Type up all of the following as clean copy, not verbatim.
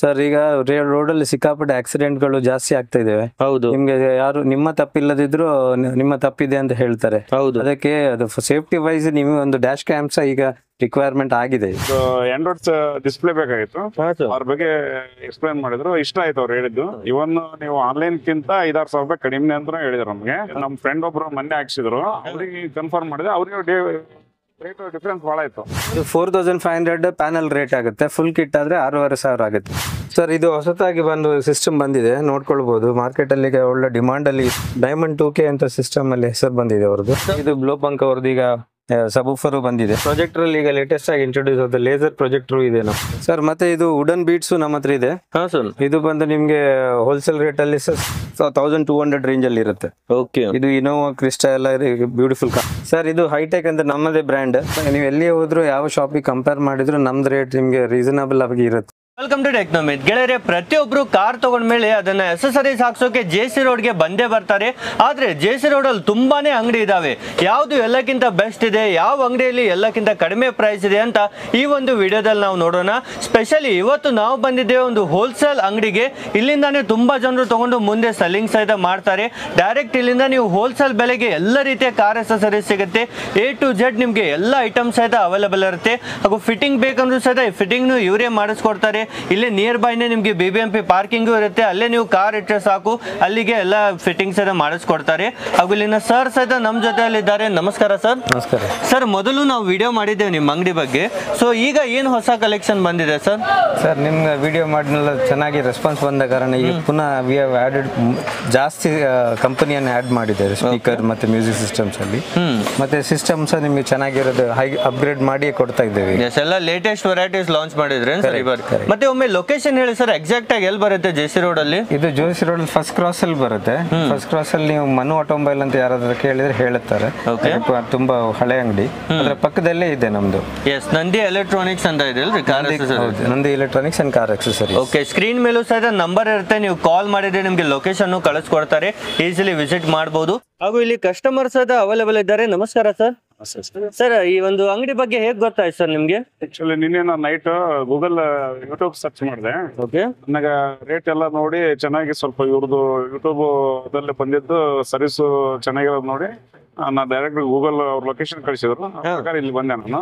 Sir ಈಗ ರೋಡಲ್ಲಿ ಸಿಕ್ಕಾಪಟ್ಟೆ ಆಕ್ಸಿಡೆಂಟ್ಗಳು ಜಾಸ್ತಿ ಆಗ್ತಾ ಇದಾವೆ. ಹೌದು. ನಿಮ್ಗೆ ಯಾರು ನಿಮ್ಮ ತಪ್ಪಿಲ್ಲದಿದ್ರು ನಿಮ್ಮ ತಪ್ಪಿದೆ ಅಂತ ಹೇಳ್ತಾರೆ. ಹೌದು. ಅದಕ್ಕೆ ಅದು ಸೇಫ್ಟಿ ವೈಸ್ ನಿಮಗೆ ಒಂದು ಡ್ಯಾಶ್ ಕ್ಯಾಮ್ಸ್ ಈಗ ರಿಕ್ವೈರ್ಮೆಂಟ್ ಆಗಿದೆ. ಆಂಡ್ರಾಯ್ಡ್ ಡಿಸ್ಪ್ಲೇ ಬೇಕಾಗಿತ್ತು, ಅವ್ರ ಬಗ್ಗೆ ಎಕ್ಸ್ಪ್ಲೈನ್ ಮಾಡಿದ್ರು. ಇಷ್ಟ ಆಯ್ತು ಅವ್ರು ಹೇಳಿದ್ದು. ಇವನ್ ನೀವು ಆನ್ಲೈನ್ ಕಿಂತ 5,000-6,000 ರೂಪಾಯಿ ಕಡಿಮೆ ಅಂತ ಹೇಳಿದ್ರು ನಮ್ಗೆ. ನಮ್ ಫ್ರೆಂಡ್ ಒಬ್ರು ಮೊನ್ನೆ ಹಾಕ್ಸಿದ್ರು, ಅವ್ರಿಗೆ ಕನ್ಫರ್ಮ್ ಮಾಡಿದೆ. ಅವ್ರಿಗೆ ರೇಟ್ ಡಿಫ್ರೆನ್ಸ್ ಭಾಳ ಇತ್ತು. ಇದು 4,500 ಪ್ಯಾನಲ್ ರೇಟ್ ಆಗುತ್ತೆ. ಫುಲ್ ಕಿಟ್ ಆದ್ರೆ 6,500 ಆಗುತ್ತೆ. ಸರ್ ಇದು ಹೊಸತಾಗಿ ಬಂದು ಸಿಸ್ಟಮ್ ಬಂದಿದೆ, ನೋಡ್ಕೊಳ್ಬಹುದು. ಮಾರ್ಕೆಟ್ ಅಲ್ಲಿ ಈಗ ಒಳ್ಳೆ ಡಿಮಾಂಡ್ ಅಲ್ಲಿ ಡೈಮಂಡ್ 2K ಅಂತ ಸಿಸ್ಟಮ್ ಅಲ್ಲಿ ಹೆಸರು ಬಂದಿದೆ ಅವ್ರದ್ದು. ಇದು ಬ್ಲೋಪಂಕ್ ಅವ್ರದ್ದು ಈಗ ಸಬೂಫರ್ ಬಂದಿದೆ. ಪ್ರೊಜೆಕ್ಟರ್ ಅಲ್ಲಿ ಈಗ ಲೇಟೆಸ್ಟ್ ಆಗಿ ಇಂಟ್ರೊಡ್ಯೂಸ್ ಆದ ಲೇಸರ್ ಪ್ರೊಜೆಕ್ಟರ್ ಇದೆ ನಮ್ಮ ಸರ್. ಮತ್ತೆ ಇದು ವುಡನ್ ಬೀಟ್ಸ್ ನಮ್ಮ ಹತ್ರ ಇದೆ. ಹಾ ಸರ್. ಇದು ಬಂದು ನಿಮ್ಗೆ ಹೋಲ್ಸೇಲ್ ರೇಟ್ ಅಲ್ಲಿ 1,200 ರೇಂಜ್ ಅಲ್ಲಿ ಇರುತ್ತೆ. ಓಕೆ. ಇದು ಇನೋವಾ ಕ್ರಿಸ್ಟಾ ಎಲ್ಲ ಬ್ಯೂಟಿಫುಲ್ ಸರ್. ಇದು ಹೈಟೆಕ್ ಅಂತ ನಮ್ಮದೇ ಬ್ರ್ಯಾಂಡ್. ನೀವು ಎಲ್ಲಿ ಹೋದ್ರು ಯಾವ ಶಾಪಿಗೆ ಕಂಪೇರ್ ಮಾಡಿದ್ರು ನಮ್ದು ರೇಟ್ ನಿಮ್ಗೆ ರೀಸನಬಲ್ ಆಗಿ ಇರುತ್ತೆ. Welcome to ಟೆಕ್ನೋಮಿತ್. ಗೆಳೆಯರೆ, ಪ್ರತಿಯೊಬ್ರು ಕಾರ್ ತಗೊಂಡ್ಮೇಲೆ ಅದನ್ನ ಅಸೆಸರೀಸ್ ಹಾಕ್ಸೋಕೆ JC ರೋಡ್ಗೆ ಬಂದೇ ಬರ್ತಾರೆ. ಆದ್ರೆ JC ರೋಡಲ್ಲಿ ತುಂಬಾನೇ ಅಂಗಡಿ ಇದಾವೆ. ಯಾವುದು ಎಲ್ಲಕ್ಕಿಂತ ಬೆಸ್ಟ್ ಇದೆ, ಯಾವ ಅಂಗಡಿಯಲ್ಲಿ ಎಲ್ಲಕ್ಕಿಂತ ಕಡಿಮೆ ಪ್ರೈಸ್ ಇದೆ ಅಂತ ಈ ಒಂದು ವಿಡಿಯೋದಲ್ಲಿ ನಾವು ನೋಡೋಣ. ಸ್ಪೆಷಲಿ ಇವತ್ತು ನಾವು ಬಂದಿದ್ದೇವೆ ಒಂದು ಹೋಲ್ಸೇಲ್ ಅಂಗಡಿಗೆ. ಇಲ್ಲಿಂದಾನೇ ತುಂಬಾ ಜನರು ತಗೊಂಡು ಮುಂದೆ ಸೆಲ್ಲಿಂಗ್ ಸಹಿತ ಮಾಡ್ತಾರೆ. ಡೈರೆಕ್ಟ್ ಇಲ್ಲಿಂದ ನೀವು ಹೋಲ್ಸೇಲ್ ಬೆಲೆಗೆ ಎಲ್ಲ ರೀತಿಯ ಕಾರ್ ಅಸೆಸರೀಸ್ ಸಿಗುತ್ತೆ. A to Z ನಿಮ್ಗೆ ಎಲ್ಲ ಐಟಮ್ಸ್ ಸಹಿತ ಅವೈಲೇಬಲ್ ಇರುತ್ತೆ. ಹಾಗೂ ಫಿಟ್ಟಿಂಗ್ ಬೇಕಂದ್ರೂ ಸಹಿತ ಫಿಟ್ಟಿಂಗ್ ಇವರೇ ಮಾಡಿಸ್ಕೊಡ್ತಾರೆ. ಇಲ್ಲೇ ನಿಯರ್ ಬೈನೇ ನಿಮ್ಗೆ BBMP ಪಾರ್ಕಿಂಗು ಇರುತ್ತೆ. ಅಲ್ಲೇ ನೀವು ಕಾರ್ ಇಟ್ಟರೆ ಸಾಕು, ಅಲ್ಲಿಗೆ ಎಲ್ಲ ಫಿಟ್ಟಿಂಗ್ಸ್ ಎಲ್ಲ ಮಾಡಿಸ್ಕೊಡ್ತಾರೆ. ಹಾಗೂ ಇಲ್ಲಿನ ಸರ್ ಸಹಿತ ನಮ್ಮ ಜೊತೆಯಲ್ಲಿ ಇದ್ದಾರೆ. ನಮಸ್ಕಾರ ಸರ್. ನಮಸ್ಕಾರ ಸರ್. ಮೊದಲು ನಾವು ವಿಡಿಯೋ ಮಾಡಿದ್ದೇವೆ ನಿಮ್ಮ ಅಂಗಡಿ ಬಗ್ಗೆ. ಸೊ ಈಗ ಏನು ಹೊಸ ಕಲೆಕ್ಷನ್ ಬಂದಿದೆ ಸರ್? ಸರ್ ನಿಮ್ಗೆ ವಿಡಿಯೋ ಮಾಡಿನೆಲ್ಲ ಚೆನ್ನಾಗಿ ರೆಸ್ಪಾನ್ಸ್ ಬಂದ ಕಾರಣ ಈಗ ಪುನಃ ವಿ ಹ್ಯಾವ್ ಆಡೆಡ್ ಜಾಸ್ತಿ ಕಂಪನಿಯನ್ನು ಆ್ಯಡ್ ಮಾಡಿದ್ದಾರೆ ಸ್ಪೀಕರ್ ಮತ್ತೆ ಮ್ಯೂಸಿಕ್ ಸಿಸ್ಟಮ್ಸ್ ಅಲ್ಲಿ. ಮತ್ತೆ ಸಿಸ್ಟಮ್ಸ್ ನಿಮ್ಗೆ ಚೆನ್ನಾಗಿರೋದು ಹೈ ಅಪ್ಗ್ರೇಡ್ ಮಾಡಿ ಕೊಡ್ತಾ ಇದ್ದೇವೆ. ಎಲ್ಲ ಲೇಟೆಸ್ಟ್ ವೆರೈಟೀಸ್ ಲಾಂಚ್ ಮಾಡಿದ್ರೆ. ಮತ್ತೆ ಒಮ್ಮೆ ಲೊಕೇಶನ್ ಹೇಳಿ ಸರ್, ಎಕ್ಸಾಕ್ಟ್ ಆಗಿ ಎಲ್ಲಿ ಬರುತ್ತೆ JC ರೋಡ್ ಅಲ್ಲಿ? ಇದು JC ರೋಡ್ ಫಸ್ಟ್ ಕ್ರಾಸ್ ಅಲ್ಲಿ ಬರುತ್ತೆ. ಫಸ್ಟ್ ಕ್ರಾಸ್ ಅಲ್ಲಿ ನೀವು ಮನು ಆಟೋಮೊಬೈಲ್ ಅಂತ ಯಾರಾದ್ರೂ ಕೇಳಿದ್ರೆ ಹೇಳುತ್ತಾರೆ. ತುಂಬಾ ಹಳೆ ಅಂಗಡಿ, ಅದರ ಪಕ್ಕದಲ್ಲೇ ಇದೆ ನಮ್ದು. ಎಸ್, ನಂದಿ ಎಲೆಕ್ಟ್ರಾನಿಕ್ಸ್ ಅಂತ ಇದೆ ಅಲ್ರಿ? Nandi electronics and car accessories. Okay. Screen ಮೇಲೂ ಸಹಿತ ನಂಬರ್ ಇರುತ್ತೆ, ನೀವು ಕಾಲ್ ಮಾಡಿದ್ರೆ ನಿಮ್ಗೆ ಲೊಕೇಶನ್ ಕಳಿಸ್ಕೊಡ್ತಾರೆ. ಈಸಿಲಿ ವಿಸಿಟ್ ಮಾಡಬಹುದು. ಹಾಗೂ ಇಲ್ಲಿ ಕಸ್ಟಮರ್ಸ್ ಸಹಿತ ಅವೈಲೇಬಲ್ ಇದ್ದಾರೆ. ನಮಸ್ಕಾರ ಸರ್. ಸರ್, ಈ ಒಂದು ಅಂಗಡಿ ಬಗ್ಗೆ ಹೇಗೆ ಗೊತ್ತಾಯ್ತು ಸರ್ ನಿಮ್ಗೆ? ಆಕ್ಚುಲಿ ನಿನ್ನೆ ನಾನು ನೈಟ್ ಗೂಗಲ್ ಯೂಟ್ಯೂಬ್ ಸರ್ಚ್ ಮಾಡಿದೆ. ಓಕೆ. ನನಗೆ ರೇಟ್ ಎಲ್ಲ ನೋಡಿ ಚೆನ್ನಾಗಿ ಸ್ವಲ್ಪ ಇವ್ರದ್ದು ಯೂಟ್ಯೂಬ್ ಅದಲ್ಲಿ ಬಂದಿದ್ದು ಸರ್ವಿಸ್ ಚೆನ್ನಾಗಿರೋದು ನೋಡಿ ನಾನು ಡೈರೆಕ್ಟ್ ಗೂಗಲ್ ಅವ್ರ ಲೊಕೇಶನ್ ಕಳಿಸಿದ್ರು. ಇಲ್ಲಿ ಬಂದೆ ನಾನು.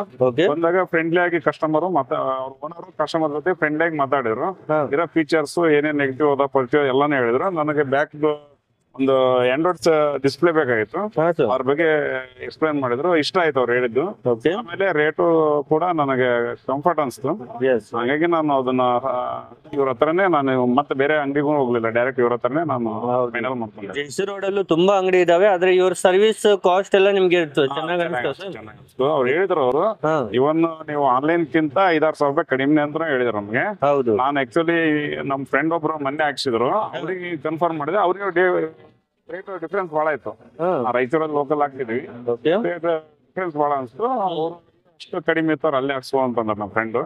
ಬಂದಾಗ ಫ್ರೆಂಡ್ಲಿ ಆಗಿ ಕಸ್ಟಮರ್ ಅವ್ರ ಓನರ್ ಕಸ್ಟಮರ್ ಜೊತೆ ಫ್ರೆಂಡ್ಲಿ ಆಗಿ ಮಾತಾಡಿದ್ರು. ಇರೋ ಫೀಚರ್ಸ್ ಏನೇನ್ ನೆಗೆಟಿವ್ ಅದ ಪಾಸಿಟಿವ್ ಎಲ್ಲಾನು ಹೇಳಿದ್ರು. ನನಗೆ ಬ್ಯಾಕ್ ಒಂದು ಆಂಡ್ರಾಯ್ಡ್ ಡಿಸ್ಪ್ಲೇ ಬೇಕಾಗಿತ್ತು, ಅವ್ರ ಬಗ್ಗೆ ಎಕ್ಸ್ಪ್ಲೈನ್ ಮಾಡಿದ್ರು. ಇಷ್ಟ ಆಯ್ತು ಅವ್ರು ಹೇಳಿದ್ದು. ಆಮೇಲೆ ರೇಟು ಕೂಡ ನನಗೆ ಕಂಫರ್ಟ್ ಅನ್ಸ್ತು. ಹಾಗಾಗಿ ನಾನು ಅದನ್ನ ಇವ್ರ ಹತ್ರನೇ ನಾನು ಮತ್ತೆ ಬೇರೆ ಅಂಗಡಿಗೂ ಹೋಗ್ಲಿಲ್ಲ, ಡೈರೆಕ್ಟ್ ಇವ್ರ ಹತ್ರನೇ ನಾನು ಫೈನಲ್ ಮಾಡ್ಕೊಂಡೆ. JC ರೋಡ್ ಅಲ್ಲೂ ತುಂಬಾ ಅಂಗಡಿ ಇದಾವೆ, ಆದ್ರೆ ಇವ್ರ ಸರ್ವಿಸ್ ಕಾಸ್ಟ್ ಎಲ್ಲ ನಿಮ್ಗೆ ಚೆನ್ನಾಗಿ ಅವ್ರು ಹೇಳಿದ್ರು. ಅವರು ಇವನ್ ನೀವು ಆನ್ಲೈನ್ ಕಿಂತ 5,000-6,000 ರೂಪಾಯಿ ಕಡಿಮೆ ಅಂತ ಹೇಳಿದ್ರು ನಮ್ಗೆ. ಹೌದು. ನಾನು ಆಕ್ಚುಲಿ ನಮ್ ಫ್ರೆಂಡ್ ಒಬ್ರು ಮೊನ್ನೆ ಹಾಕ್ಸಿದ್ರು, ಅವ್ರಿಗೆ ಕನ್ಫರ್ಮ್ ಮಾಡಿದೆ. ಅವ್ರಿಗೆ ರೇಟ್ ಡಿಫ್ರೆನ್ಸ್ ಭಾಳ ಇತ್ತು. ರಾಯಚೂರಲ್ಲಿ ಲೋಕಲ್ ಹಾಕ್ತಿದ್ವಿ, ಡಿಫ್ರೆನ್ಸ್ ಭಾಳ ಅನ್ಸ್ತು. ಅವ್ರು ಅಷ್ಟು ಕಡಿಮೆ ಇತ್ತು, ಅಲ್ಲೇ ಹಾಕ್ಸುವ ಅಂತಂದ್ರೆ ನಮ್ಮ ಫ್ರೆಂಡ್.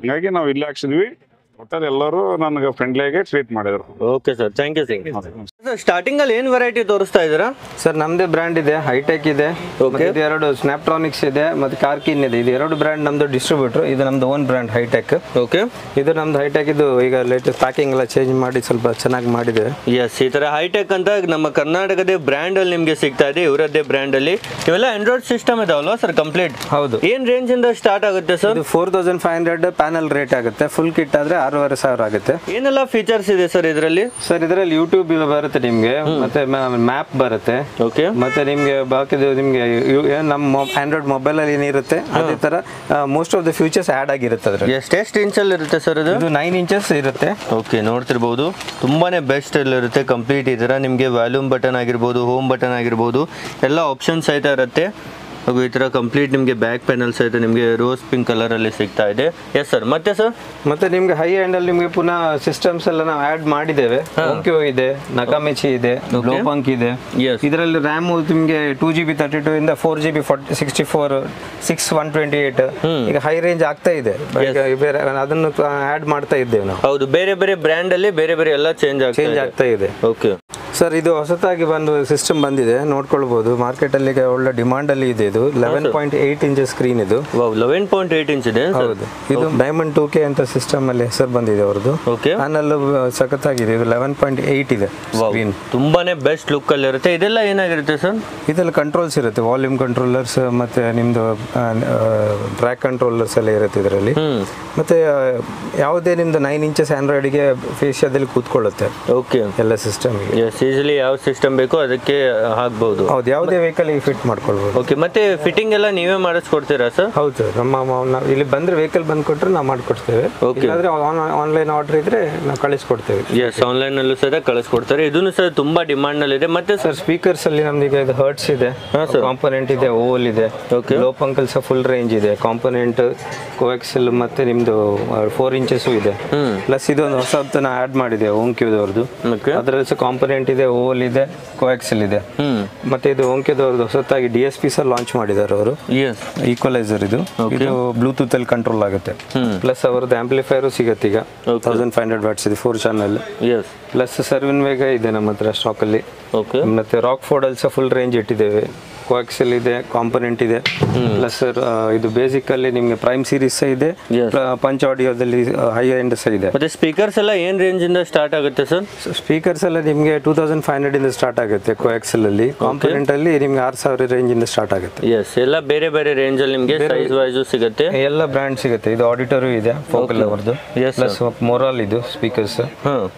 ಹಿಂಗಾಗಿ ನಾವು ಇಲ್ಲೇ ಹಾಕ್ಸಿದ್ವಿ. ಒಟ್ಟಲ್ಲಿ ಎಲ್ಲರೂ ನನಗೆ ಫ್ರೆಂಡ್ಲಿಯಾಗಿ ಟ್ರೀಟ್ ಮಾಡಿದ್ರು. Okay sir, thank you sir. Starting ಅಲ್ಲಿ ಏನ್ ವೆರೈಟಿ ತೋರಿಸ್ತಾ ಇದ್ದೀರಾ ಸರ್? ನಮ್ದೇ ಬ್ರ್ಯಾಂಡ್ ಇದೆ, ಹೈಟೆಕ್ ಇದೆ. ಇದು ಎರಡು ಸ್ನ್ಯಾಪ್ಟ್ರಾನಿಕ್ಸ್ ಇದೆ, ಮತ್ತೆ ಕಾರ್ಕಿನ್ ಇದೆ. ಇದು ಎರಡು ಬ್ರ್ಯಾಂಡ್ ನಮ್ದು ಡಿಸ್ಟ್ರಿಬ್ಯೂಟರ್. ಇದು ನಮ್ದು ಓನ್ ಬ್ರ್ಯಾಂಡ್ ಹೈಟೆಕ್. ಓಕೆ. ಇದು ನಮ್ದು ಹೈಟೆಕ್. ಇದು ಈಗ ಲೇಟೆಸ್ಟ್ ಪ್ಯಾಕಿಂಗ್ ಎಲ್ಲ ಚೇಂಜ್ ಮಾಡಿ ಸ್ವಲ್ಪ ಚೆನ್ನಾಗಿ ಮಾಡಿದೆ. ಎಸ್, ಈ ತರ ಹೈಟೆಕ್ ಅಂತ ನಮ್ಮ ಕರ್ನಾಟಕದ ಬ್ರ್ಯಾಂಡ್ ಅಲ್ಲಿ ನಿಮ್ಗೆ ಸಿಗ್ತಾ ಇದೆ, ಇವರದ್ದೇ ಬ್ರ್ಯಾಂಡ್ ಅಲ್ಲಿ. ಇವೆಲ್ಲ ಆಂಡ್ರಾಯ್ಡ್ ಸಿಸ್ಟಮ್ ಇದಾವಲ್ವಾ ಸರ್? ಕಂಪ್ಲೀಟ್. ಹೌದು. ಏನ್ ರೇಂಜ್ ಇಂದ ಸ್ಟಾರ್ಟ್ ಆಗುತ್ತೆ ಸರ್? ಇದು 4,500 ಪ್ಯಾನಲ್ ರೇಟ್ ಆಗುತ್ತೆ. ಫುಲ್ ಕಿಟ್ ಆದ್ರೆ 6,500 ಆಗುತ್ತೆ. ಏನೆಲ್ಲ ಫೀಚರ್ಸ್ ಇದೆ ಸರ್ ಇದರಲ್ಲಿ? ಸರ್ ಇದರಲ್ಲಿ ಯೂಟ್ಯೂಬ್ ಬರುತ್ತೆ ನಿಮ್ಗೆ, ಮತ್ತೆ ಮ್ಯಾಪ್ ಬರುತ್ತೆ. ಓಕೆ. ಮತ್ತೆ ನಿಮ್ಗೆ ಬಾಕಿದು ನಿಮ್ಗೆ ನಮ್ಮ ಆಂಡ್ರಾಯ್ಡ್ ಮೊಬೈಲ್ ಅಲ್ಲಿ ಏನಿರುತ್ತೆ ಅದೇ ತರ most of the features add ಆಗಿರುತ್ತೆ ಅದ್ರಲ್ಲಿ. ಎಷ್ಟು ಇಂಚ್ ಅಲ್ಲಿ ಇರುತ್ತೆ ಸರ್ ಇದು? 9 ಇಂಚಸ್ ಇರುತ್ತೆ. ಓಕೆ, ನೋಡ್ತಿರ್ಬೋದು ತುಂಬಾನೇ ಬೆಸ್ಟ್ ಅಲ್ಲಿ ಇರುತ್ತೆ. ಕಂಪ್ಲೀಟ್ ಇದರ ನಿಮ್ಗೆ ವ್ಯಾಲ್ಯೂಮ್ ಬಟನ್ ಆಗಿರ್ಬೋದು, ಹೋಮ್ ಬಟನ್ ಆಗಿರ್ಬೋದು, ಎಲ್ಲ ಆಪ್ಷನ್ಸ್ ಸಹಿತ ಇರುತ್ತೆ. ಹಾಗೂ ಈ ತರ ಕಂಪ್ಲೀಟ್ ನಿಮಗೆ ಬ್ಯಾಕ್ ಪ್ಯಾನಲ್ ಸಹಿತ ನಿಮಗೆ ರೋಸ್ ಪಿಂಕ್ ಕಲರ್ ಅಲ್ಲಿ ಸಿಗ್ತಾ ಇದೆ. S sir. ಮತ್ತೆ ಸರ್? ಮತ್ತೆ ನಿಮ್ಗೆ ಹೈ ಎಂಡ್ ಅಲ್ಲಿ ನಿಮ್ಗೆ ಪುನಃ ಸಿಸ್ಟಮ್ಸ್ ಎಲ್ಲ ನಾವು ಆಡ್ ಮಾಡಿದ್ದೇವೆ. ಓಂಕ್ಯೋ ಇದೆ, ನಕಾಮಿಚಿ ಇದೆ, ಬ್ಲೋಪಂಕ್ ಇದೆ. ಇದರಲ್ಲಿ ರ್ಯಾಮ್ ನಿಮ್ಗೆ 2GB 32 ಇಂದ 4GB 64 6/128 ಈಗ ಹೈ ರೇಂಜ್ ಆಗ್ತಾ ಇದೆ. ಅದನ್ನು ಆಡ್ ಮಾಡ್ತಾ ಇದ್ದೇವೆ ನಾವು. ಹೌದು, ಬೇರೆ ಬೇರೆ ಬ್ರ್ಯಾಂಡ್ ಅಲ್ಲಿ ಬೇರೆ ಬೇರೆ ಎಲ್ಲ ಚೇಂಜ್ ಆಗ್ತಾ ಇದೆ. ಓಕೆ ಸರ್ ಇದು ಹೊಸತಾಗಿ ಬಂದು ಸಿಸ್ಟಮ್ ಬಂದಿದೆ, ನೋಡ್ಕೊಳ್ಬಹುದು. ಮಾರ್ಕೆಟ್ ಅಲ್ಲಿ ಒಳ್ಳೆ ಡಿಮಾಂಡ್ ಅಲ್ಲಿ ಇದೆ. ಇದು 11.8 ಇಂಚ್ ಸ್ಕ್ರೀನ್ ಇದು. 11.8 ಇಂಚ್ ಇದೆ. ಹೌದು, ಇದು ಡೈಮಂಡ್ 2K ಅಂತ ಸಿಸ್ಟಮ್ ಅಲ್ಲಿ ಹೆಸರು ಬಂದಿದೆ ಅವ್ರದ್ದು. ಪ್ಯಾನಲ್ ಸಖತ್ತಾಗಿದೆ. ಇದು 11.8 ಇದೆ ಸ್ಕ್ರೀನ್. ತುಂಬಾನೇ ಬೆಸ್ಟ್ ಲುಕ್ ಅಲ್ಲಿ ಇರುತ್ತೆ. ಇದೆಲ್ಲ ಏನಾಗಿರುತ್ತೆ ಸರ್? ಇದೆಲ್ಲ ಕಂಟ್ರೋಲ್ಸ್ ಇರುತ್ತೆ, ವಾಲ್ಯೂಮ್ ಕಂಟ್ರೋಲರ್ಸ್ ಮತ್ತೆ ನಿಮ್ದು ಟ್ರ್ಯಾಕ್ ಕಂಟ್ರೋಲರ್ಸ್ ಎಲ್ಲ ಇರುತ್ತೆ ಇದರಲ್ಲಿ. ಮತ್ತೆ ಯಾವುದೇ ನಿಮ್ದು 9 ಇಂಚಸ್ ಆಂಡ್ರಾಯ್ಡ್ಗೆ ಫೇಶಿಯಾದಲ್ಲಿ ಕೂತ್ಕೊಳ್ಳುತ್ತೆ. ಓಕೆ, ಎಲ್ಲ ಸಿಸ್ಟಮ್ ಈಸಿಲಿ ಯಾವ ಸಿಸ್ಟಮ್ ಬೇಕೋ ಅದಕ್ಕೆ ಹಾಕ್ಬಹುದು. ಹೌದು, ಯಾವುದೇ ವೆಹಿಕಲ್ ಫಿಟ್ ಮಾಡ್ಕೊಳ್ಬಹುದು. ಓಕೆ, ಮತ್ತೆ ಫಿಟ್ಟಿಂಗ್ ಎಲ್ಲ ನೀವೇ ಮಾಡಿಸ್ಕೊಡ್ತೀರಾ ಸರ್? ಹೌದು, ನಾವು ಇಲ್ಲಿ ಬಂದ್ರೆ ವೆಹಿಕಲ್ ಬಂದು ಕೊಟ್ಟರೆ ನಾವು ಮಾಡ್ಕೊಡ್ತೇವೆ. ಇಲ್ಲಾಂದ್ರೆ ಆನ್ಲೈನ್ ಆರ್ಡರ್ ಇದ್ರೆ ನಾವು ಕಳಿಸ್ಕೊಡ್ತೇವೆ. ಎಸ್, ಆನ್ಲೈನ್ ಅಲ್ಲೂ ಸಹ ಕಳಿಸ್ಕೊಡ್ತಾರೆ. ಇದನ್ನು ಸರ್ ತುಂಬಾ ಡಿಮಾಂಡ್ ನಲ್ಲಿ ಇದೆ. ಮತ್ತೆ ಸರ್ ಸ್ಪೀಕರ್ಸ್ ಅಲ್ಲಿ ನಮ್ದೀಗ ಇದು ಹರ್ಟ್ಸ್ ಇದೆ, ಕಾಂಪೊನೆಂಟ್ ಇದೆ, ಓವಲ್ ಇದೆ, ಲೋ ಪಂಕಲ್ ಸಹ ಫುಲ್ ರೇಂಜ್ ಇದೆ, ಕಾಂಪೊನೆಂಟ್ ಕೋಎಕ್ಸೆಲ್ ಮತ್ತೆ ನಿಮ್ದು 4 ಇಂಚಸ್ ಇದೆ. ಪ್ಲಸ್ ಇದೊಂದು ಹೊಸದನ್ನ ಆಡ್ ಮಾಡಿದೆ ಓಂಕ್ಯೂದವ್ರದ್ದು. ಅದರಲ್ಲಿ ಸಹ ಕಾಂಪೊನೆಂಟ್ ಇದೆ, ಓವಲ್ ಇದೆ, ಕೋಎಕ್ಸೆಲ್ ಇದೆ. ಮತ್ತೆ ಇದು ಓಂಕ್ಯೂದವ್ರದ್ದು ಹೊಸತಾಗಿ DSP ಸಹ ಲಾಂಚ್ ಮಾಡಿದ್ದಾರೆ ಅವರು. ಈಕ್ವಲೈಸರ್ ಇದು ಬ್ಲೂಟೂತ್ ಅಲ್ಲಿ ಕಂಟ್ರೋಲ್ ಆಗುತ್ತೆ. ಪ್ಲಸ್ ಅವರದ್ದು ಆಂಪ್ಲಿಫೈರ್ ಸಿಗುತ್ತೆ ಈಗ 1500 ವಾಟ್ಸ್ ಇದೆ, 4 ಚಾನಲ್. ಪ್ಲಸ್ ಸರ್ವಿನ್ ವೇಗ ಇದೆ ನಮ್ಮ ಹತ್ರ ಸ್ಟಾಕ್ ಅಲ್ಲಿ. ಮತ್ತೆ ರಾಕ್ ಫೋರ್ಡ್ ಅಲ್ಲಿ ಸಹ ಫುಲ್ ರೇಂಜ್ ಇಟ್ಟಿದ್ದೇವೆ. ಕೋಎಕ್ಸೆಲ್ ಇದೆ, ಕಾಂಪೊನೆಂಟ್ ಇದೆ. ಪ್ಲಸ್ ಇದು ಬೇಸಿಕ್ ಅಲ್ಲಿ ನಿಮಗೆ ಪ್ರೈಮ್ ಸೀರೀಸ್ ಇದೆ, ಪಂಚ್ ಆಡಿಯೋದಲ್ಲಿ ಹೈ ಎಂಡ್ ಸಹ ಇದೆ. ಮತ್ತೆ ಸ್ಪೀಕರ್ಸ್ ಎಲ್ಲ ಏನ್ ರೇಂಜ್ ಇಂದ ಸ್ಟಾರ್ಟ್ ಆಗುತ್ತೆ ಸರ್? ಸ್ಪೀಕರ್ಸ್ ಎಲ್ಲ ನಿಮಗೆ 2500 ಇಂದ ಸ್ಟಾರ್ಟ್ ಆಗುತ್ತೆ ಕೋಎಕ್ಸೆಲ್ ಅಲ್ಲಿ. ಕಾಂಪೊನೆಂಟ್ ಅಲ್ಲಿ ನಿಮ್ಗೆ 6000 ರೇಂಜ್ ಇಂದ ಸ್ಟಾರ್ಟ್ ಆಗುತ್ತೆ. ಎಸ್, ಎಲ್ಲ ಬೇರೆ ಬೇರೆ ರೇಂಜ್ ಅಲ್ಲಿ ನಿಮಗೆ ಸೈಜ್ ವೈಸ್ ಸಿಗುತ್ತೆ. ಎಲ್ಲ ಬ್ರ್ಯಾಂಡ್ ಸಿಗುತ್ತೆ. ಇದು ಆಡಿಟರು ಇದೆ, ಫೋಕಲ್ ಅವರದ್ದು. ಪ್ಲಸ್ ಮೊರಾಲ್ ಇದು ಸ್ಪೀಕರ್ಸ್.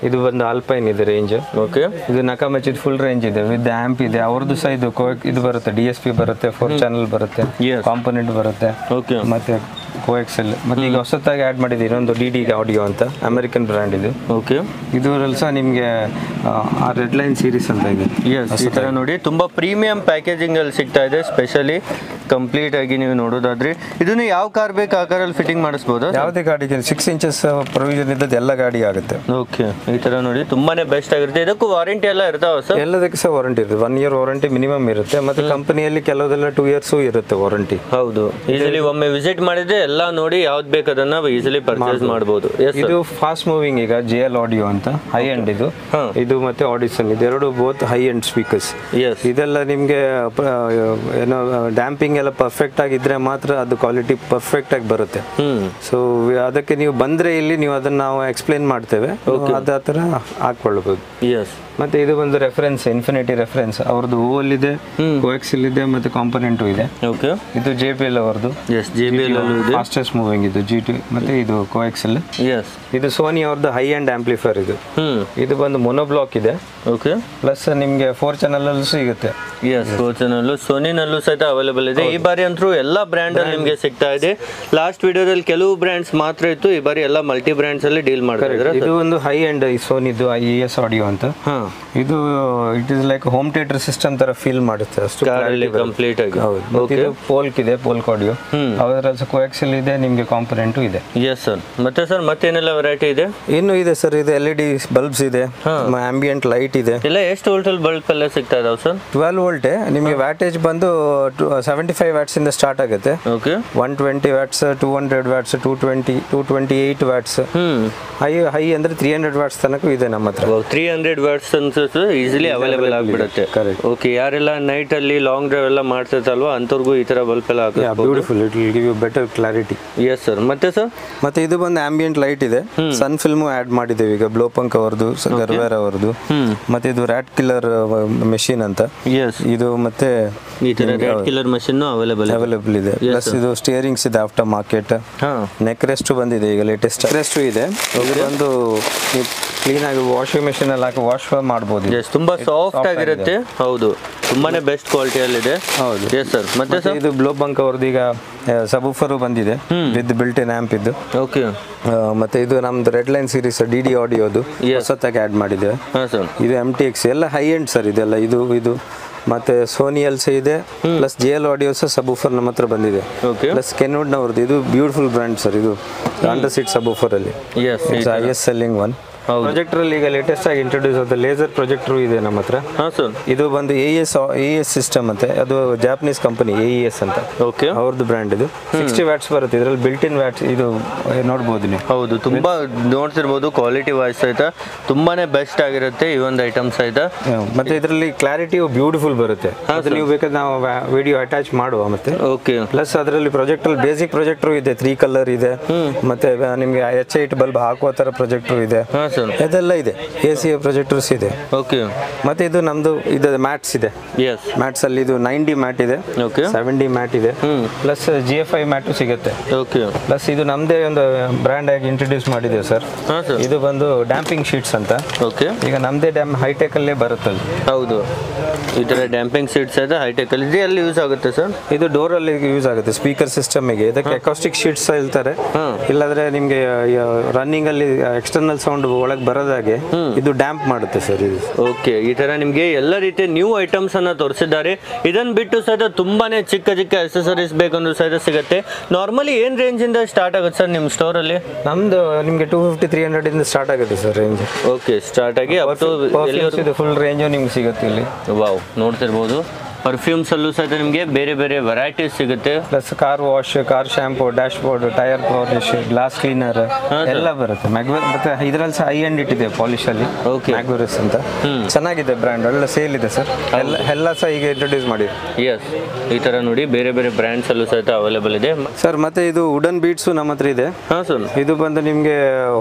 ಇದು ಬಂದು ಆಲ್ಪೈನ್ ಇದೆ ರೇಂಜ್. ಓಕೆ, ಇದು ನಕಾಮಚಿದ್ ಫುಲ್ ರೇಂಜ್ ಇದೆ, ವಿತ್ ಆಂಪ್ ಇದೆ. ಅವ್ರದ್ದು ಸಹ ಇದು ಬರುತ್ತೆ, DSP ಬರುತ್ತೆ, 4 ಚಾನಲ್ ಬರುತ್ತೆ, ಕಾಂಪೊನೆಂಟ್ ಬರುತ್ತೆ. ಮತ್ತೆ ಕೋಎಕ್ಸೆಲ್. ಮತ್ತೆ ಈಗ ಹೊಸತಾಗಿ ಆಡ್ ಮಾಡಿದೆ ಇನ್ನೊಂದು DD ಆಡಿಯೋ ಅಂತ, ಅಮೆರಿಕನ್ ಬ್ರ್ಯಾಂಡ್ ಇದು. ಓಕೆ, ಇದರಲ್ಲಿ ಸಹ ನಿಮಗೆ ರೆಡ್ ಲೈನ್ ಸೀರೀಸ್ ಅಂತ ಇದೆ. ಈ ತರ ನೋಡಿ ತುಂಬಾ ಪ್ರೀಮಿಯಂ ಪ್ಯಾಕೇಜಿಂಗ್ ಅಲ್ಲಿ ಸಿಗ್ತಾ ಇದೆ. ಸ್ಪೆಷಲಿ ಕಂಪ್ಲೀಟ್ ಆಗಿ ನೀವು ನೋಡೋದಾದ್ರೆ ಇದನ್ನು ಯಾವ ಕಾರ್ ಬೇಕು ಆ ಕಾರಲ್ಲಿ ಫಿಟ್ಟಿಂಗ್ ಮಾಡಿಸಬಹುದು. ಯಾವುದೇ ಗಾಡಿಗೆ 6 ಇಂಚಸ್ ಪ್ರೊವಿಷನ್ ಇದ್ದದ್ದು ಎಲ್ಲ ಗಾಡಿ ಆಗುತ್ತೆ. ಓಕೆ, ಈ ತರ ನೋಡಿ ತುಂಬಾನೇ ಬೆಸ್ಟ್ ಆಗಿರುತ್ತೆ. ಇದಕ್ಕೂ ವಾರಂಟಿ ಎಲ್ಲ ಇರ್ತಾವ ಸರ್? ಎಲ್ಲದಕ್ಕೆ ಸಹ ವಾರಂಟಿ ಇರುತ್ತೆ. 1 ಇಯರ್ ವಾರಂಟಿ ಮಿನಿಮಮ್ ಇರುತ್ತೆ. ಮತ್ತೆ ಕಂಪನಿಯಲ್ಲಿ ಕೆಲವುದೆಲ್ಲ 2 ಇಯರ್ಸ್ ಇರುತ್ತೆ ವಾರಂಟಿ. ಹೌದು, ಈಸಿಲಿ ಒಮ್ಮೆ ವಿಸಿಟ್ ಮಾಡಿದ್ರೆ ಎಲ್ಲ ನೋಡಿ ಯಾವ್ದು ಬೇಕು ಅದನ್ನ ಈಸಿಲಿ ಪರ್ಚೇಸ್ ಮಾಡಬಹುದು. ಇದು ಫಾಸ್ಟ್ ಮೂವಿಂಗ್ ಈಗ JL ಆಡಿಯೋ ಅಂತ ಹೈ ಎಂಡ್ ಇದು. ಇದು ಮತ್ತೆ ಆಡಿಸನ್ ಇದೆರಡು ಬೋತ್ ಹೈ ಎಂಡ್ ಸ್ಪೀಕರ್ಸ್. ಇದೆಲ್ಲ ನಿಮ್ಗೆ ಏನೋ ಡ್ಯಾಂಪಿಂಗ್ ಎಲ್ಲ ಪರ್ಫೆಕ್ಟ್ ಆಗಿದ್ರೆ ಮಾತ್ರ ಅದು ಕ್ವಾಲಿಟಿ ಪರ್ಫೆಕ್ಟ್ ಆಗಿ ಬರುತ್ತೆ. ಸೊ ಅದಕ್ಕೆ ನೀವು ಬಂದ್ರೆ ಇಲ್ಲಿ ನೀವು ಅದನ್ನ ನಾವು ಎಕ್ಸ್ಪ್ಲೇನ್ ಮಾಡ್ತೇವೆ, ಅದೇ ತರ ಹಾಕೊಳ್ಳಬಹುದು. ಮತ್ತೆ ಇದು ಬಂದು ರೆಫರೆನ್ಸ್ ಇನ್ಫಿನಿಟಿ ರೆಫರೆನ್ಸ್ ಅವ್ರದ್ದು ಓವಲ್ ಇದೆ, ಕೋಎಕ್ಸೆಲ್ ಇದೆ, ಮತ್ತೆ ಕಾಂಪೊನೆಂಟ್ ಇದೆ. ಇದು JBL ಅವರದ್ದು. ಫಾಸ್ಟೆಸ್ಟ್ ಮೂವಿಂಗ್ ಇದು GT. ಮತ್ತೆ ಇದು ಕೋಎಕ್ಸೆಲ್. ಇದು ಸೋನಿ ಅವ್ರದ್ದು ಹೈ ಎಂಡ್ ಆಂಪ್ಲಿಫೈರ್ ಇದು. ಇದು ಬಂದು ಮೊನೋಬ್ಲಾಕ್ ಇದೆ. ಓಕೆ, ಪ್ಲಸ್ ನಿಮ್ಗೆ 4 ಚಾನಲ್ ಅಲ್ಲೂ ಸಿಗುತ್ತೆ. 4 ಚಾನಲ್ ಸೋನಿನಲ್ಲೂ ಸಹಿತ ಅವೈಲೇಬಲ್ ಇದೆ. ಈ ಬಾರಿ ಅಂತೂ ಎಲ್ಲ ಬ್ರ್ಯಾಂಡ್ ಅಲ್ಲಿ ನಿಮಗೆ ಸಿಗ್ತಾ ಇದೆ. ಲಾಸ್ಟ್ ವಿಡಿಯೋದಲ್ಲಿ ಕೆಲವು ಬ್ರ್ಯಾಂಡ್ಸ್ ಮಾತ್ರ ಇತ್ತು, ಈ ಬಾರಿ ಎಲ್ಲ ಮಲ್ಟಿ ಬ್ರ್ಯಾಂಡ್ಸ್ ಅಲ್ಲಿ ಡೀಲ್ ಮಾಡ್ತಾ ಇದ್ದಾರೆ. ಇದು ಒಂದು ಹೈ ಎಂಡ್ ಸೋನಿದು IES ಆಡಿಯೋ ಅಂತ. ಇದು it is like home theatre system ತರ ಫೀಲ್ ಮಾಡುತ್ತೆ ಅಷ್ಟು ಕಂಪ್ಲೀಟ್ ಆಗಿ. ಇದು ಪೋಲ್ಕ್ ಇದೆ, ಪೋಲ್ಕ್ ಆಡಿಯೋ. ಅದರಲ್ಲಿ ಕೋಎಕ್ಸೆಲ್ ಇದೆ, ನಿಮಗೆ ಕಾಂಪೊನೆಂಟ್ ಇದೆ. S sir. ಮತ್ತೆ ಸರ್ ಮತ್ತೇನೆಲ್ಲ ವೆರೈಟಿ ಇದೆ? ಇನ್ನು ಇದೆ ಸರ್, ಇದು LED ಬಲ್ಬ್ಸ್ ಇದೆ, ಆಂಬಿಯಂಟ್ ಲೈಟ್ ಇದೆ. ಎಲ್ಲ ಎಷ್ಟು ವೋಲ್ಟ್ ಅಲ್ಲಿ ಬಲ್ಬ್ ಎಲ್ಲ ಸಿಗ್ತಾ ಇದಾವೆ ಸರ್? 12 ವೋಲ್ಟ್. ನಿಮಗೆ ವ್ಯಾಟೇಜ್ ಬಂದು 75 ವ್ಯಾಟ್ಸ್ ಇಂದ ಸ್ಟಾರ್ಟ್ ಆಗುತ್ತೆ. Okay, 120 watts, 200 watts, 220, 228 watts. High ಅಂದ್ರೆ 300 ವ್ಯಾಟ್ಸ್ ತನಕ ಇದೆ ನಮ್ಮ ಹತ್ರ. 300 ವ್ಯಾಟ್ಸ್ ಈಸಿಲಿ ಅವೈಲೇಬಲ್ ಆಗಿಬಿಡುತ್ತೆ. ಓಕೆ, ಯಾರೆಲ್ಲ ನೈಟ್ ಅಲ್ಲಿ ಲಾಂಗ್ ಡ್ರೈವ್ ಎಲ್ಲ ಮಾಡ್ತಿರ್ತಾರಲ್ವಾ ಅಂತವ್ರಿಗೂ ಈ ತರ ಬಲ್ಬ್ ಎಲ್ಲ beautiful, it will give you better clarity. Yes sir. ಮತ್ತೆ ಸರ್ ಮತ್ತೆ ಇದು ಬಂದು ಆಂಬಿಯಂಟ್ ಲೈಟ್ ಇದೆ, ಸನ್ ಫಿಲ್ಮ್ ಆಡ್ ಮಾಡಿದ್ದೇವೆ ಈಗ, ಬ್ಲೋಪಂಕ್ ಅವರದು, ಗರ್ವೇರ್ ಅವರದು. ಮತ್ತೆ ಇದು ರ್ಯಾಟ್ ಕಿಲ್ಲರ್ ಮೆಷಿನ್ ಅಂತ. ಇದು ಮತ್ತೆ ಈ ತರ ರ್ಯಾಟ್ ಕಿಲ್ಲರ್ ಮೆಷಿನ್ ಅವೈಲೇಬಲ್ ಇದೆ. ಪ್ಲಸ್ ಇದು ಸ್ಟಿಯರಿಂಗ್ಸ್ ಇದೆ ಆಫ್ಟರ್ ಮಾರ್ಕೆಟ್. ನೆಕ್ ರೆಸ್ಟ್ ಬಂದಿದೆ ಈಗ ಲೇಟೆಸ್ಟ್ ರೆಸ್ಟ್ ಇದೆ. ಒಂದು ಕ್ಲೀನ್ ಆಗಿ ವಾಷಿಂಗ್ ಮೆಷಿನ್ ಅಲ್ಲಿ ಹಾಕಿ ವಾಶ್ ಮಾಡಬಹುದು. ತುಂಬಾ ಸಾಫ್ಟ್ ಆಗಿರುತ್ತೆ. ಹೌದು, ತುಂಬಾನೇ ಬೆಸ್ಟ್ ಕ್ವಾಲಿಟಿಯಲ್ಲಿ ಇದೆ. ಹೌದು. S sir. ಮತ್ತೆ ಇದು ಬ್ಲೋಬಂಕ್ ಅವ್ರದ್ದು ಈಗ ಸಬೂಫರ್ ಬಂದಿದೆ ವಿತ್ ಬಿಲ್ಟ್ ಇನ್ ಆಂಪ್ ಇದು. ಓಕೆ, ಮತ್ತೆ ಇದು ನಮ್ದು ರೆಡ್ ಲೈನ್ ಸೀರೀಸ್ DD ಆಡಿಯೋದು ಹೊಸತಾಗಿ ಆಡ್ ಮಾಡಿದೆ. ಇದು MTX ಎಲ್ಲ ಹೈ ಎಂಡ್ ಸರ್ ಇದೆಲ್ಲ. ಇದು ಮತ್ತೆ ಸೋನಿ ಎಲ್ಸ ಇದೆ, ಪ್ಲಸ್ JL ಆಡಿಯೋ ಸಹ ಸಬೂಫರ್ ನಮ್ಮ ಹತ್ರ ಬಂದಿದೆ. ಪ್ಲಸ್ ಕೆನ್ವುಡ್ ನವ್ರದ್ದು ಇದು ಬ್ಯೂಟಿಫುಲ್ ಬ್ರ್ಯಾಂಡ್ ಸರ್. ಇದು ಅಂಡರ್ ಸೀಟ್ ಸಬೂಫರ್ ಅಲ್ಲಿ IS ಸೆಲ್ಲಿಂಗ್ ಒನ್. ಪ್ರೊಜೆಕ್ಟರ್ ಅಲ್ಲಿ ಈಗ ಲೇಟೆಸ್ಟ್ ಆಗಿ ಇಂಟ್ರೊಡ್ಯೂಸ್ ಆದ ಲೇಸರ್ ಪ್ರೊಜೆಕ್ಟರ್ ಇದೆ ನಮ್ಮ ಹತ್ರ. ಹಾ ಸರ್. ಇದು ಬಂದು AES ಸಿಸ್ಟಮ್ ಅಂತೆ, ಅದು ಜಾಪನೀಸ್ ಕಂಪನಿ AES ಅಂತ. ಓಕೆ. ಅವ್ರದ್ದು ಬ್ರ್ಯಾಂಡ್ ಇದು. 60 ವ್ಯಾಟ್ಸ್ ಬರುತ್ತೆ ಇದರಲ್ಲಿ, ಬಿಲ್ಟ್ ಇನ್ ವ್ಯಾಟ್ಸ್ ಇದು ನೋಡ್ಬೋದು ನೀವು. ಹೌದು, ತುಂಬಾ ನೋಡ್ತಿರ್ಬೋದು ಕ್ವಾಲಿಟಿ ವೈಸ್ ಸಹಿತ ತುಂಬಾನೇ ಬೆಸ್ಟ್ ಆಗಿರುತ್ತೆ ಈ ಒಂದು ಐಟಮ್ಸ್ ಸಹಿತ. ಮತ್ತೆ ಇದರಲ್ಲಿ ಕ್ಲಾರಿಟಿ ಬ್ಯೂಟಿಫುಲ್ ಬರುತ್ತೆ. ಅದು ನೀವು ಬೇಕಾದ್ರೆ ನಾವು ವಿಡಿಯೋ ಅಟ್ಯಾಚ್ ಮಾಡುವ ಮತ್ತೆ. ಓಕೆ. ಪ್ಲಸ್ ಅದರಲ್ಲಿ ಪ್ರೊಜೆಕ್ಟರ್ ಬೇಸಿಕ್ ಪ್ರೊಜೆಕ್ಟರ್ ಇದೆ, 3 ಕಲರ್ ಇದೆ. ಮತ್ತೆ ನಿಮಗೆ H8 ಬಲ್ಬ್ ಹಾಕುವ ತರ ಪ್ರೊಜೆಕ್ಟರ್ ಇದೆ. ಹಾ ಸರ್. ಇದೆಲ್ಲ ಇದೆ, ACA ಪ್ರೊಜೆಕ್ಟರ್ಸ್ ಇದೆ. ಓಕೆ. ಮತ್ತೆ ಇದು ನಮ್ದು ಇದು ಮ್ಯಾಟ್ಸ್ ಇದೆ. ಎಸ್. ಮ್ಯಾಟ್ಸ್ ಅಲ್ಲಿ ಇದು 9D ಮ್ಯಾಟ್ ಇದೆ. ಓಕೆ. 7D ಮ್ಯಾಟ್ ಇದೆ. ಪ್ಲಸ್ GFI ಮ್ಯಾಟ್ ಸಿಗುತ್ತೆ. ಓಕೆ. ಪ್ಲಸ್ ಇದು ನಮ್ದೇ ಒಂದು ಬ್ರ್ಯಾಂಡ್ ಆಗಿ ಇಂಟ್ರೊಡ್ಯೂಸ್ ಮಾಡಿದ್ದೇವೆ ಸರ್. ಹಾ ಸರ್. ಇದು ಬಂದು ಡ್ಯಾಂಪಿಂಗ್ ಶೀಟ್ಸ್ ಅಂತ. ಓಕೆ. ಈಗ ನಮ್ದೇ ಹೈಟೆಕ್ ಅಲ್ಲೇ ಬರುತ್ತೆ. ಹೌದು, ಈ ತರ ಡ್ಯಾಂಪಿಂಗ್ ಸೀಟ್ಸ್ ಇದೆ ಹೈಟೆಕ್ ಅಲ್ಲಿ ಇದೆ. ಅಲ್ಲಿ ಯೂಸ್ ಆಗುತ್ತೆ ಸರ್. ಇದು ಡೋರ್ ಅಲ್ಲಿ ಯೂಸ್ ಆಗುತ್ತೆ ಸ್ಪೀಕರ್ ಸಿಸ್ಟಮ್ ಗೆ. ಇದಕ್ಕೆ ಅಕಾಸ್ಟಿಕ್ ಶೀಟ್ಸ್ ಹೇಳ್ತಾರೆ. ಇಲ್ಲಾಂದ್ರೆ ನಿಮ್ಗೆ ರನ್ನಿಂಗ್ ಅಲ್ಲಿ ಎಕ್ಸ್ಟರ್ನಲ್ ಸೌಂಡ್ ಒಳಗೆ ಬರೋದಾಗೆ ಇದು ಡ್ಯಾಂಪ್ ಮಾಡುತ್ತೆ ಸರ್ ಇದು. ಓಕೆ, ಈ ತರ ನಿಮ್ಗೆ ಎಲ್ಲ ರೀತಿಯ ನ್ಯೂ ಐಟಮ್ಸ್ ಅನ್ನ ತೋರಿಸಿದ್ದಾರೆ. ಇದನ್ನ ಬಿಟ್ಟು ಸಹಿತ ತುಂಬಾನೇ ಚಿಕ್ಕ ಚಿಕ್ಕ ಅಕ್ಸೆಸರೀಸ್ ಬೇಕಂದ್ರೂ ಸಹಿತ ಸಿಗುತ್ತೆ. ನಾರ್ಮಲಿ ಏನ್ ರೇಂಜ್ ಇಂದ ಸ್ಟಾರ್ಟ್ ಆಗುತ್ತೆ ಸರ್ ನಿಮ್ಮ ಸ್ಟೋರ್ ಅಲ್ಲಿ? ನಮ್ದು ನಿಮ್ಗೆ 250-300 ಇಂದ ಸ್ಟಾರ್ಟ್ ಆಗುತ್ತೆ ಸರ್ ರೇಂಜ್. ಓಕೆ, ಸ್ಟಾರ್ಟ್ ಆಗಿ ಅಪ್ ಟು ಫುಲ್ ರೇಂಜ್ ನಿಮ್ಗೆ ಸಿಗುತ್ತೆ ಇಲ್ಲಿ. ವಾವ್, ನೋಡ್ತಿರ್ಬೋದು. ಪರ್ಫ್ಯೂಮ್ಸ್ ಅಲ್ಲೂ ಸಹಿತ ನಿಮಗೆ ಬೇರೆ ಬೇರೆ ವೆರೈಟೀಸ್ ಸಿಗುತ್ತೆ. Plus car wash, car shampoo, dash board, tyre polish, glass cleaner ಎಲ್ಲ ಬರುತ್ತೆ. ಮತ್ತೆ ಇದರಲ್ಲಿ ಸಹ ಹೈ ಎಂಡ್ ಇಟ್ಟಿದೆ ಪಾಲಿಶ್ ಅಲ್ಲಿ. ಓಕೆ. ಮ್ಯಾಗ್ವರಸ್ ಅಂತ ಚೆನ್ನಾಗಿದೆ ಬ್ರ್ಯಾಂಡ್, ಒಳ್ಳೆ ಸೇಲ್ ಇದೆ ಸರ್. ಎಲ್ಲ ಸಹ ಈಗ ಇಂಟ್ರೊಡ್ಯೂಸ್ ಮಾಡಿದೆ. ಎಸ್, ಈ ತರ ನೋಡಿ ಬೇರೆ ಬೇರೆ ಬ್ರ್ಯಾಂಡ್ಸ್ ಅಲ್ಲೂ ಸಹಿತ ಅವೈಲೇಬಲ್ ಇದೆ ಸರ್. ಮತ್ತೆ ಇದು ವುಡನ್ ಬೀಟ್ಸ್ ನಮ್ಮ ಹತ್ರ ಇದೆ. ಹಾ ಸರ್. ಇದು ಬಂದು ನಿಮಗೆ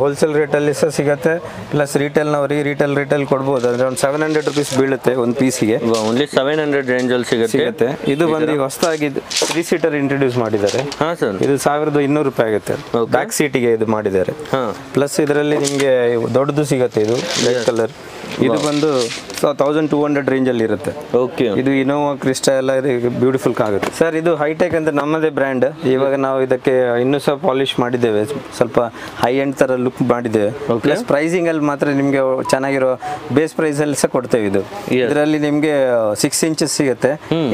ಹೋಲ್ಸೇಲ್ ರೇಟ್ ಅಲ್ಲಿ ಸಹ ಸಿಗುತ್ತೆ. ಪ್ಲಸ್ ರಿಟೇಲ್ ನವರಿಗೆ ರಿಟೇಲ್ ಕೊಡ್ಬೋದು. ಅಂದ್ರೆ ಒಂದು 700 ರುಪೀಸ್ ಬೀಳುತ್ತೆ ಒಂದು ಪೀಸಿಗೆ. ಓನ್ಲಿ 700 ರೇಂಜ್ ಅಲ್ಲಿ ಸಿಗುತ್ತೆ. ಇದು ಬಂದು ಈಗ ಹೊಸದಾಗಿ 3 ಸೀಟರ್ ಇಂಟ್ರೊಡ್ಯೂಸ್ ಮಾಡಿದ್ದಾರೆ. ಹಾ ಸರ್. ಇದು 1200 ರೂಪಾಯಿ ಆಗುತ್ತೆ. ಬ್ಯಾಕ್ ಸೀಟಿಗೆ ಇದು ಮಾಡಿದ್ದಾರೆ. ಪ್ಲಸ್ ಇದರಲ್ಲಿ ನಿಮಗೆ ದೊಡ್ಡದು ಸಿಗುತ್ತೆ, ಇದು ರೆಡ್ ಕಲರ್. ಇದು ಬಂದು 1200 ರೇಂಜ್ ಅಲ್ಲಿ ಇರುತ್ತೆ. ಓಕೆ. ಇದು ಇನೋವಾ ಕ್ರಿಸ್ಟಾ ಎಲ್ಲ ಬ್ಯೂಟಿಫುಲ್ ಆಗುತ್ತೆ ಸರ್. ಇದು ಹೈಟೆಕ್ ಅಂತ ನಮ್ಮದೇ ಬ್ರ್ಯಾಂಡ್. ಇವಾಗ ನಾವು ಇದಕ್ಕೆ ಇನ್ನೂ ಸಹ ಪಾಲಿಶ್ ಮಾಡಿದ್ದೇವೆ, ಸ್ವಲ್ಪ ಹೈ ಎಂಡ್ ತರ ಲುಕ್ ಮಾಡಿದ್ದೇವೆ. ಪ್ಲಸ್ ಪ್ರೈಸಿಂಗ್ ಅಲ್ಲಿ ಮಾತ್ರ ನಿಮಗೆ ಚೆನ್ನಾಗಿರೋ ಬೇಸ್ ಪ್ರೈಸ್ ಅಲ್ಲಿ ಸಹ ಕೊಡ್ತೇವೆ. ಇದು ಇದರಲ್ಲಿ ನಿಮಗೆ 6 ಇಂಚಸ್ ಸಿಗುತ್ತೆ,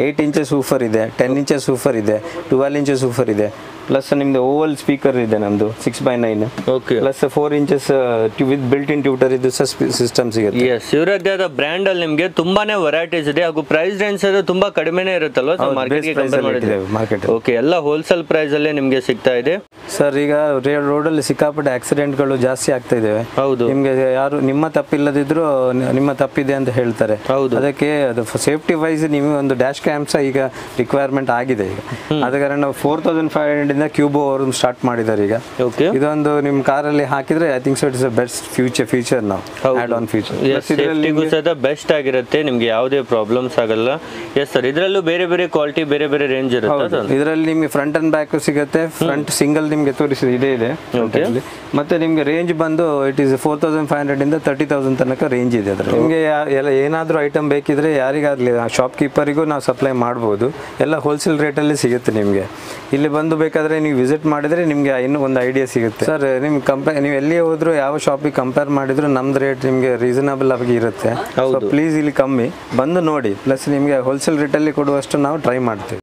8 ಇಂಚಸ್ ಸೂಫರ್ ಇದೆ, 10 ಇಂಚಸ್ ಸೂಫರ್ ಇದೆ, 12 ಇಂಚಸ್ ಸೂಫರ್ ಇದೆ. ಪ್ಲಸ್ ನಿಮ್ದು ಓವಲ್ ಸ್ಪೀಕರ್ ಇದೆ ನಮ್ದು 6x9. Okay. Plus 4 inches with built in tutor ಇದು ಸಿಸ್ಟಮ್ ಸಿಗುತ್ತೆ. ಎಸ್, ಇವರದ್ದೇ ಆದ ಬ್ರ್ಯಾಂಡ್ ಅಲ್ಲಿ ನಿಮಗೆ ತುಂಬಾನೇ ವೆರೈಟೀಸ್ ಇದೆ. ಹಾಗೂ ಪ್ರೈಸ್ ರೇಂಜ್ ತುಂಬಾ ಕಡಿಮೆನೇ ಇರುತ್ತಲ್ವಾ ಮಾರ್ಕೆಟ್ ಗೆ ಕಂಪೇರ್ ಮಾಡಿದ್ರೆ? ಮಾರ್ಕೆಟ್. ಓಕೆ, ಎಲ್ಲ ಹೋಲ್ಸೇಲ್ ಪ್ರೈಸ್ ಅಲ್ಲೇ ನಿಮಗೆ ಸಿಗ್ತಾ ಇದೆ ಸರ್. ಈಗ ರೋಡ್ ಅಲ್ಲಿ ಸಿಕ್ಕಾಪಟ್ಟೆ ಆಕ್ಸಿಡೆಂಟ್ಗಳು ಜಾಸ್ತಿ ಆಗ್ತಾ ಇದಾವೆ. ಹೌದು. ನಿಮ್ಗೆ ಯಾರು ನಿಮ್ಮ ತಪ್ಪಿಲ್ಲದಿದ್ರು ನಿಮ್ಮ ತಪ್ಪಿದೆ ಅಂತ ಹೇಳ್ತಾರೆ. ಹೌದು. ಅದಕ್ಕೆ ಅದು ಸೇಫ್ಟಿ ವೈಸ್ ನೀವು ಒಂದು ಡ್ಯಾಶ್ ಕ್ಯಾಮ್ಸ್ ಈಗ ರಿಕ್ವೈರ್ಮೆಂಟ್ ಆಗಿದೆ ಈಗ. ಆದ ಕಾರಣ 4500 ಇಂದ ಕ್ಯೂಬೋ ಅವರು ಸ್ಟಾರ್ಟ್ ಮಾಡಿದ್ದಾರೆ ಈಗ. ಓಕೆ. ಇದೊಂದು ನಿಮ್ಮ ಕಾರಲ್ಲಿ ಹಾಕಿದ್ರೆ I think so it's best future ನಾವು ಆಡ್ ಆನ್ ಫ್ಯೂಚರ್. ಸೇಫ್ಟಿಗೂ ಸಹ ಬೆಸ್ಟ್ ಆಗಿರುತ್ತೆ, ನಿಮ್ಗೆ ಯಾವುದೇ ಪ್ರಾಬ್ಲಮ್ಸ್ ಆಗಲ್ಲ. ಎಸ್ ಸರ್, ಇದರಲ್ಲೂ ಬೇರೆ ಬೇರೆ ಕ್ವಾಲಿಟಿ ಬೇರೆ ಬೇರೆ ರೇಂಜ್ ಇರುತ್ತೆ. ಇದರಲ್ಲಿ ನಿಮಗೆ ಫ್ರಂಟ್ ಅಂಡ್ ಬ್ಯಾಕ್ ಸಿಗುತ್ತೆ. ಫ್ರಂಟ್ ಸಿಂಗಲ್ ನಿಮಗೆ ತೋರಿಸಿದೆ ಇದೆ. ಮತ್ತೆ ನಿಮ್ಗೆ ರೇಂಜ್ ಬಂದು ಇಟ್ ಇಸ್ 4500 ಇಂದ 30,000 ತನಕ ರೇಂಜ್ ಇದೆ. ಅದರಲ್ಲಿ ನಿಮಗೆ ಏನಾದರೂ ಐಟಮ್ ಬೇಕಿದ್ರೆ ಯಾರಿಗಾಗಲಿ ಶಾಪ್ ಕೀಪರಿಗೂ ನಾವು ಸಪ್ಲೈ ಮಾಡ್ಬೋದು. ಎಲ್ಲ ಹೋಲ್ಸೇಲ್ ರೇಟಲ್ಲಿ ಸಿಗುತ್ತೆ ನಿಮಗೆ. ಇಲ್ಲಿ ಬಂದು ಬೇಕಾದ್ರೆ ನೀವು ವಿಸಿಟ್ ಮಾಡಿದ್ರೆ ನಿಮಗೆ ಇನ್ನೂ ಒಂದು ಐಡಿಯಾ ಸಿಗುತ್ತೆ ಸರ್. ನಿಮ್ಮ ನೀವು ಎಲ್ಲಿ ಹೋದ್ರು ಯಾವ ಶಾಪಿಗೆ ಕಂಪೇರ್ ಮಾಡಿದ್ರು ನಮ್ದು ರೇಟ್ ನಿಮಗೆ ರೀಸನಬಲ್ ಆಗಿ ಇರುತ್ತೆ. ಪ್ಲೀಸ್ ಇಲ್ಲಿ ಕಮ್ಮಿ ಬಂದು ನೋಡಿ. ಪ್ಲಸ್ ನಿಮಗೆ ಹೋಲ್ಸೇಲ್ ರೇಟಲ್ಲಿ ಕೊಡುವಷ್ಟು ನಾವು ಟ್ರೈ ಮಾಡ್ತೀವಿ.